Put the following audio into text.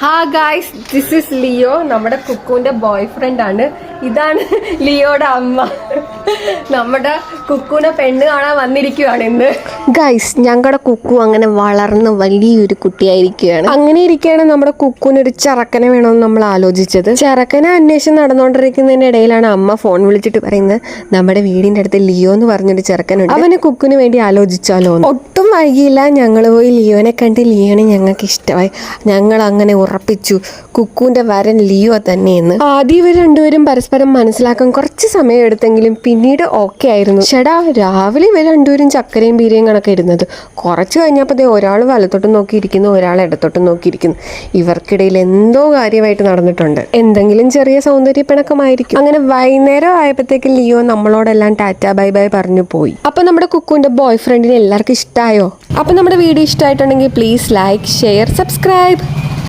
Hi guys, this is Leo. നമ്മുടെ കുക്കുവിന്റെ boy friend ആണ്. ഇതാണ് ലിയോയുടെ അമ്മ. നമ്മുടെ കുക്കുവിനെ പെണ്ണ് കാണാൻ വന്നിരിക്കുകയാണ് ഇന്ന്. ഗൈസ്, ഞങ്ങളുടെ കുക്കു അങ്ങനെ വളർന്ന് വലിയൊരു കുട്ടിയായിരിക്കുകയാണ്. അങ്ങനെ ഇരിക്കുകയാണ് നമ്മുടെ കുക്കുവിനൊരു ചെറുക്കനെ വേണമെന്ന് നമ്മൾ ആലോചിച്ചത്. ചെറുക്കനെ അന്വേഷണം നടന്നുകൊണ്ടിരിക്കുന്നതിന്റെ ഇടയിലാണ് അമ്മ ഫോൺ വിളിച്ചിട്ട് പറയുന്നത്, നമ്മുടെ വീടിന്റെ അടുത്ത് ലിയോ എന്ന് പറഞ്ഞൊരു ചെറുക്കനുണ്ട്, അവന് കുക്കുവിന് വേണ്ടി ആലോചിച്ചാലോ. ഒട്ടും വൈകിയില്ല, ഞങ്ങൾ പോയി ലിയോനെ കണ്ട് ലിയോനെ ഞങ്ങൾക്ക് ഇഷ്ടമായി. ഞങ്ങൾ അങ്ങനെ ഉറപ്പിച്ചു കുക്കുവിന്റെ വരൻ ലിയോ തന്നെയെന്ന്. ആദ്യം ഇവർ രണ്ടുപേരും പരസ്പരം മനസ്സിലാക്കാൻ കുറച്ച് സമയം എടുത്തെങ്കിലും പിന്നീട് ഓക്കെ ആയിരുന്നു. ചേടാ, രാവിലെ ഇവർ രണ്ടുപേരും ചക്കരയും ബീരയും കണക്കെ ഇരുന്നത്. കുറച്ച് കഴിഞ്ഞപ്പോൾ ഒരാൾ വലത്തോട്ടും നോക്കിയിരിക്കുന്നു, ഒരാൾ ഇടത്തോട്ടും നോക്കിയിരിക്കുന്നു. ഇവർക്കിടയിൽ എന്തോ കാര്യമായിട്ട് നടന്നിട്ടുണ്ട്. എന്തെങ്കിലും ചെറിയ സൗന്ദര്യപ്പിണക്കമായിരിക്കും. അങ്ങനെ വൈകുന്നേരം ആയപ്പോഴത്തേക്ക് ലിയോ നമ്മളോടെല്ലാം ടാറ്റ ബൈ ബൈ പറഞ്ഞു പോയി. അപ്പൊ നമ്മുടെ കുക്കുവിന്റെ ബോയ് ഫ്രണ്ടിനെ എല്ലാവർക്കും ഇഷ്ടമായോ? അപ്പൊ നമ്മുടെ വീഡിയോ ഇഷ്ടമായിട്ടുണ്ടെങ്കിൽ പ്ലീസ് ലൈക്ക്, ഷെയർ, സബ്സ്ക്രൈബ്.